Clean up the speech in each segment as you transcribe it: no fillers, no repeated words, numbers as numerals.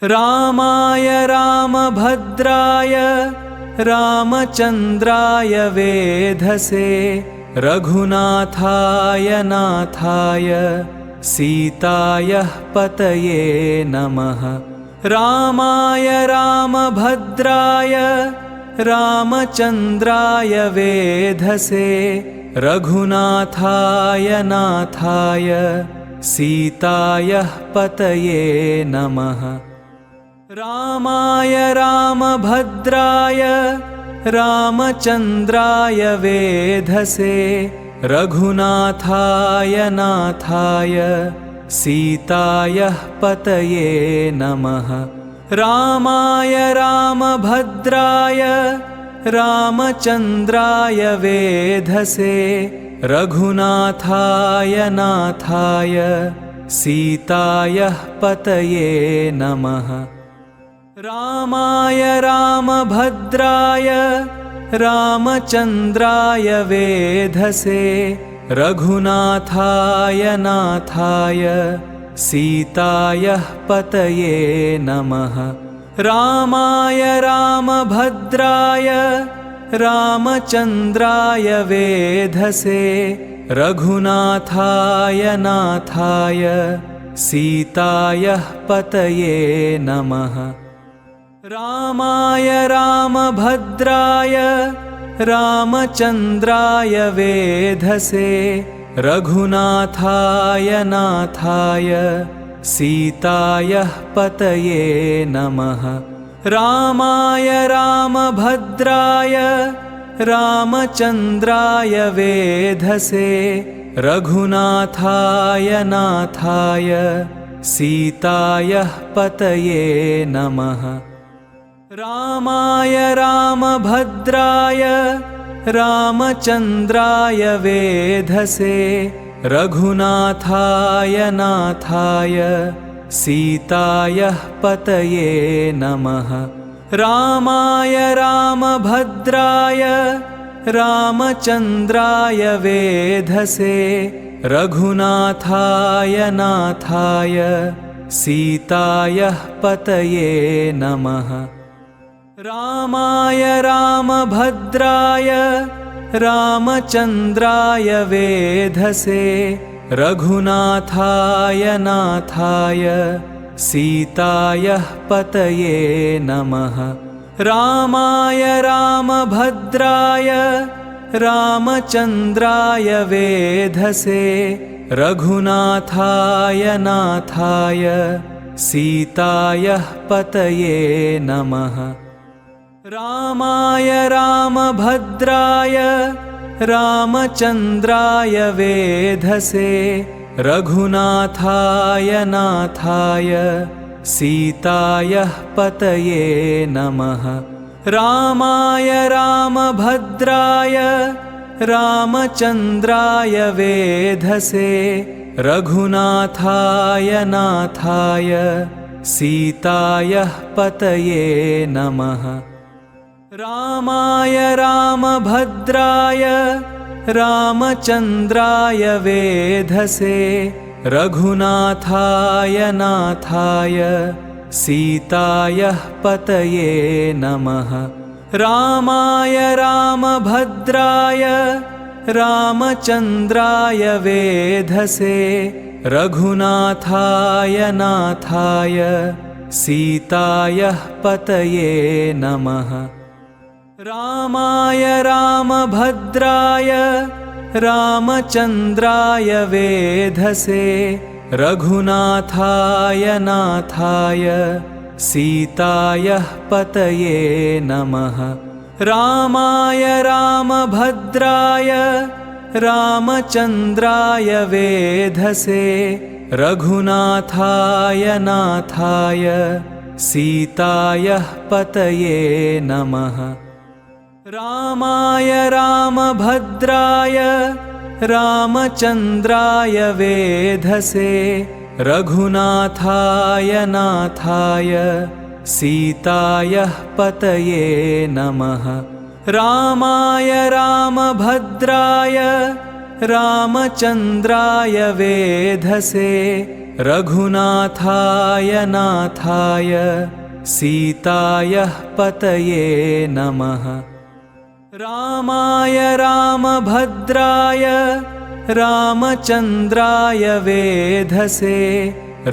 रामाय रामभद्राय रामचन्द्राय वेधसे रघुनाथाय नाथाय सीतायः पतये नमः। रामाय रामभद्राय रामचन्द्राय वेधसे रघुनाथाय नाथाय सीतायः पतये नमः। रामाय रामभद्राय रामचन्द्राय वेधसे रघुनाथाय नाथाय सीतायः पतये नमः। रामाय रामभद्राय रामचन्द्राय वेधसे रघुनाथाय नाथाय सीतायः पतये नमः। रामाय रामभद्राय रामचन्द्राय वेधसे रघुनाथाय नाथाय सीतायः पतये नमः। रामाय रामभद्राय रामचन्द्राय वेधसे रघुनाथाय नाथाय सीतायः पतये नमः। रामाय रामभद्राय रामचन्द्राय वेधसे रघुनाथाय नाथाय सीतायः पतये नमः। रामाय रामभद्राय रामचन्द्राय वेधसे रघुनाथाय नाथाय सीतायः पतये नमः। रामाय रामभद्राय रामचन्द्राय वेधसे रघुनाथाय नाथाय सीतायः पतये नमः। रामाय रामभद्राय रामचन्द्राय वेधसे रघुनाथाय नाथाय सीतायः पतये नमः। रामाय रामभद्राय रामचन्द्राय वेधसे रघुनाथाय नाथाय सीतायः पतये नमः। रामाय रामभद्राय रामचन्द्राय वेधसे रघुनाथाय नाथाय सीतायः पतये नमः। रामाय रामभद्राय रामचन्द्राय वेधसे रघुनाथाय नाथाय सीतायः पतये नमः। रामाय रामभद्राय रामचन्द्राय वेधसे रघुनाथाय नाथाय सीतायः पतये नमः। रामाय रामभद्राय रामचन्द्राय वेधसे रघुनाथाय नाथाय सीतायः पतये नमः। रामाय रामभद्राय रामचन्द्राय वेधसे रघुनाथाय नाथाय सीतायः पतये नमः। रामाय रामभद्राय रामचन्द्राय वेधसे रघुनाथाय नाथाय सीतायः पतये नमः। रामाय रामभद्राय रामचन्द्राय वेधसे रघुनाथाय नाथाय सीतायः पतये नमः। रामाय रामभद्राय रामचन्द्राय वेधसे रघुनाथाय नाथाय सीतायः पतये नमः। रामाय रामभद्राय रामचन्द्राय वेधसे रघुनाथाय नाथाय सीतायः पतये नमः। रामाय रामभद्राय रामचन्द्राय वेधसे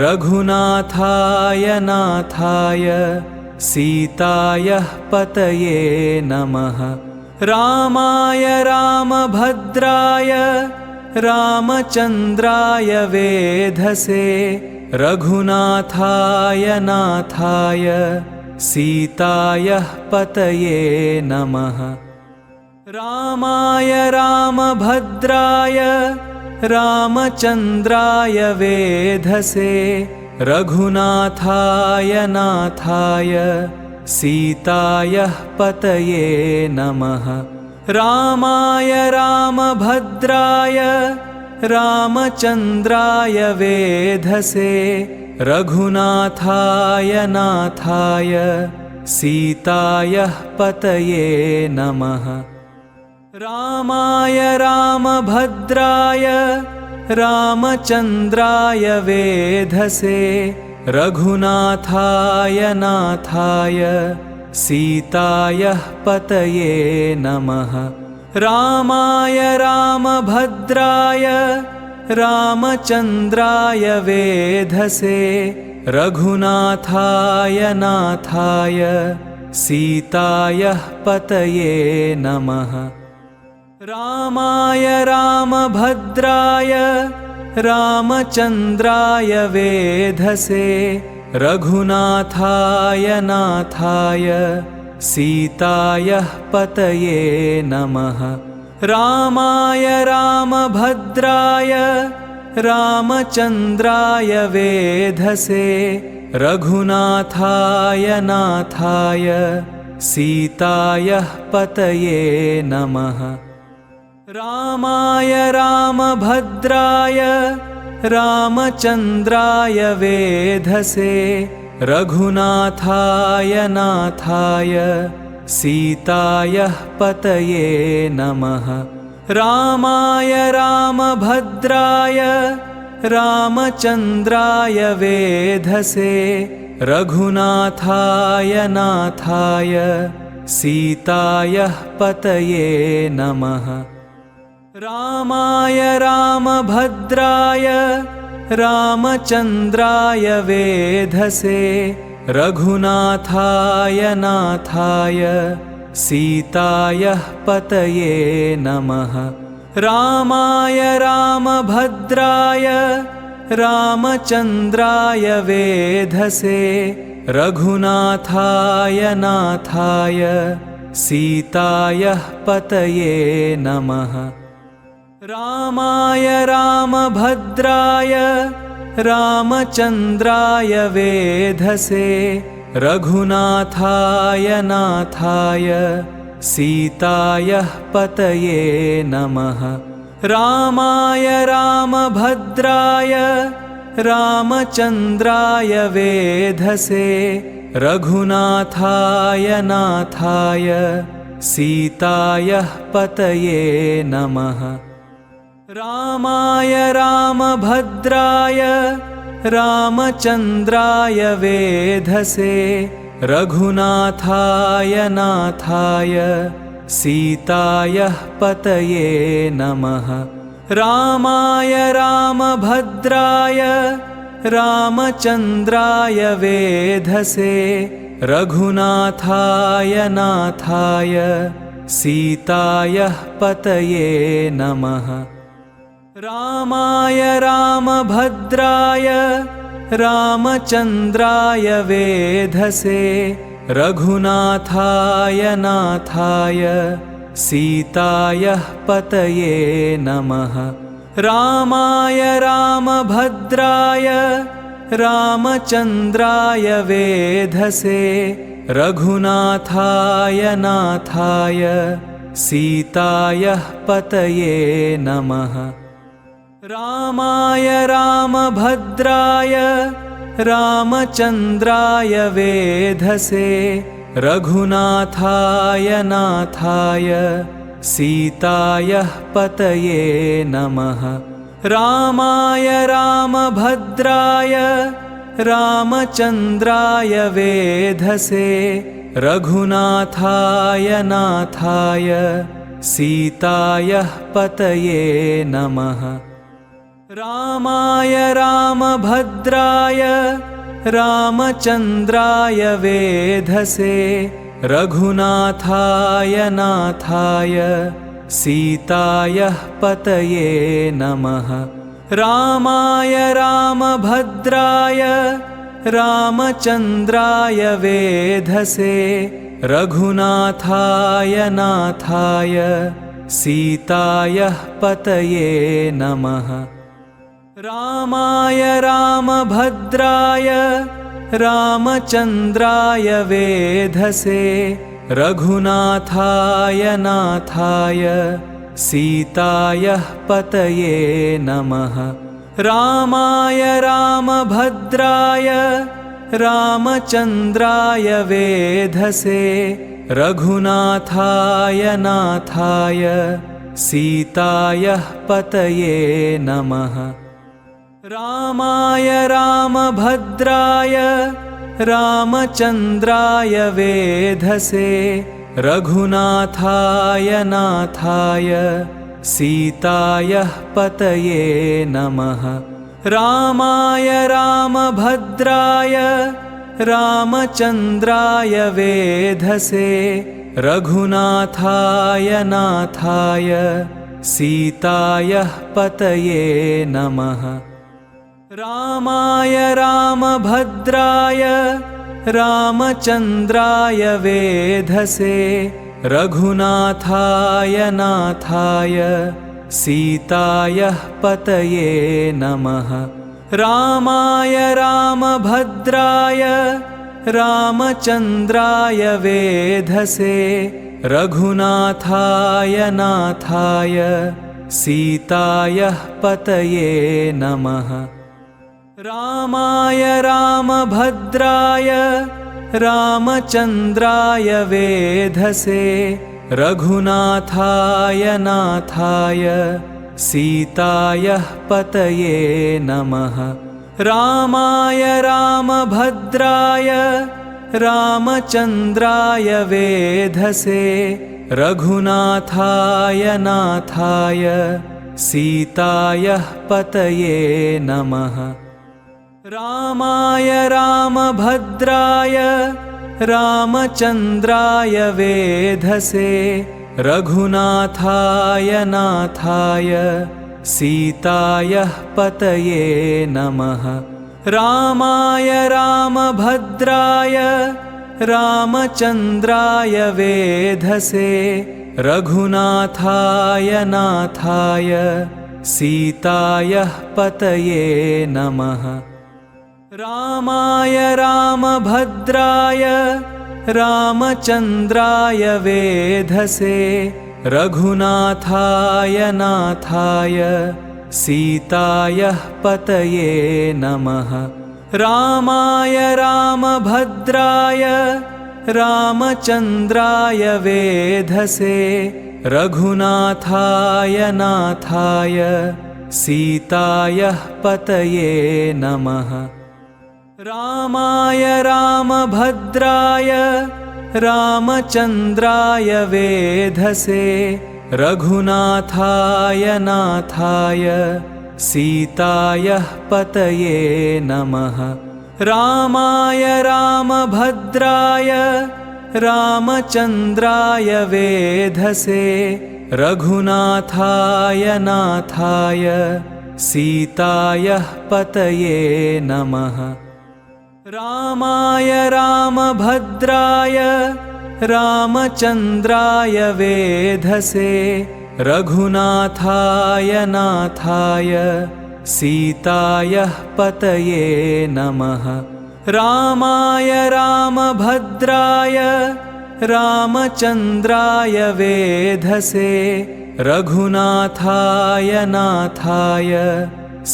रघुनाथाय नाथाय सीतायः पतये नमः। रामाय रामभद्राय रामचन्द्राय वेधसे रघुनाथाय नाथाय सीतायः पतये नमः। रामाय रामभद्राय रामचन्द्राय वेधसे रघुनाथाय नाथाय सीतायः पतये नमः। रामाय रामभद्राय रामचन्द्राय वेधसे रघुनाथाय नाथाय सीतायः पतये नमः। रामाय रामभद्राय रामचन्द्राय वेधसे रघुनाथाय नाथाय सीतायः पतये नमः। रामाय रामभद्राय रामचन्द्राय वेधसे रघुनाथाय नाथाय सीतायः पतये नमः। रामाय रामभद्राय रामचन्द्राय वेधसे रघुनाथाय नाथाय सीतायः पतये नमः। रामाय रामभद्राय रामचन्द्राय वेधसे रघुनाथाय नाथाय सीतायः पतये नमः। रामाय रामभद्राय रामचन्द्राय वेधसे रघुनाथाय नाथाय सीतायः पतये नमः। रामाय रामभद्राय रामचन्द्राय वेधसे रघुनाथाय नाथाय सीतायः पतये नमः। रामाय रामभद्राय रामचन्द्राय वेधसे रघुनाथाय नाथाय सीतायः पतये नमः। रामाय रामभद्राय रामचन्द्राय वेधसे रघुनाथाय नाथाय सीतायः पतये नमः। रामाय रामभद्राय रामचन्द्राय वेधसे रघुनाथाय नाथाय सीतायः पतये नमः। रामाय रामभद्राय रामचन्द्राय वेधसे रघुनाथाय नाथाय सीतायः पतये नमः। रामाय रामभद्राय रामचन्द्राय वेधसे रघुनाथाय नाथाय सीतायः पतये नमः। रामाय रामभद्राय रामचन्द्राय वेधसे रघुनाथाय नाथाय सीतायः पतये नमः। रामाय रामभद्राय रामचन्द्राय वेधसे रघुनाथाय नाथाय सीतायः पतये नमः। रामाय रामभद्राय रामचन्द्राय वेधसे रघुनाथाय नाथाय सीतायः पतये नमः। रामाय रामभद्राय रामचन्द्राय वेधसे रघुनाथाय नाथाय सीतायः पतये नमः। रामाय रामभद्राय रामचन्द्राय वेधसे रघुनाथाय नाथाय सीताय पतये नमः। रामाय रामभद्राय रामचन्द्राय वेधसे रघुनाथाय नाथाय सीताय पतये नमः। रामाय रामभद्राय रामचन्द्राय वेधसे रघुनाथाय नाथाय सीताय पतये नमः। रामाय रामभद्राय रामचन्द्राय वेधसे रघुनाथाय नाथाय सीताय पतये नमः। रामाय रामभद्राय रामचन्द्राय वेधसे रघुनाथाय नाथाय सीताय पतये नमः। रामाय रामभद्राय रामचन्द्राय वेधसे रघुनाथाय नाथाय सीताय पतये नमः। रामाय रामभद्राय रामचन्द्राय वेधसे रघुनाथाय नाथाय सीताय पतये नमः। रामाय रामभद्राय रामचन्द्राय वेधसे रघुनाथाय नाथाय सीताय पतये नमः। रामाय रामभद्राय रामचन्द्राय वेधसे रघुनाथाय नाथाय सीताय पतये नमः। रामाय रामभद्राय रामचन्द्राय वेधसे रघुनाथाय नाथाय सीताय पतये नमः। रामाय रामभद्राय रामचन्द्राय वेधसे रघुनाथाय नाथाय सीताय पतये नमः। रामाय रामभद्राय रामचन्द्राय वेधसे रघुनाथाय नाथाय सीताय पतये नमः। रामाय रामभद्राय रामचन्द्राय वेधसे रघुनाथाय नाथाय सीताय पतये नमः। रामाय रामभद्राय रामचन्द्राय वेधसे रघुनाथाय नाथाय सीताय पतये नमः। रामाय रामभद्राय रामचन्द्राय वेधसे रघुनाथाय नाथाय सीताय पतये नमः। रामाय रामभद्राय रामचन्द्राय वेधसे रघुनाथाय नाथाय सीताय पतये नमः। रामाय रामभद्राय रामचन्द्राय वेधसे रघुनाथाय नाथाय सीताय पतये नमः। रामाय रामभद्राय रामचन्द्राय वेधसे रघुनाथाय नाथाय सीताय पतये नमः। रामाय रामभद्राय रामचन्द्राय वेधसे रघुनाथाय नाथाय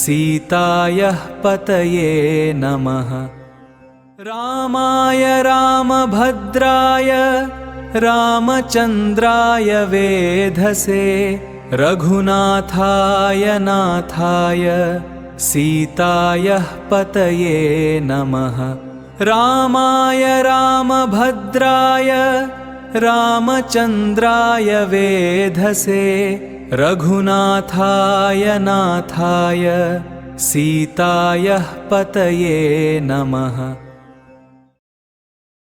सीताय पतये नमः। रामाय रामभद्राय रामचन्द्राय वेधसे रघुनाथाय नाथाय सीतायः पतये नमः। रामाय रामभद्राय रामचन्द्राय वेधसे रघुनाथाय नाथाय सीतायः पतये नमः।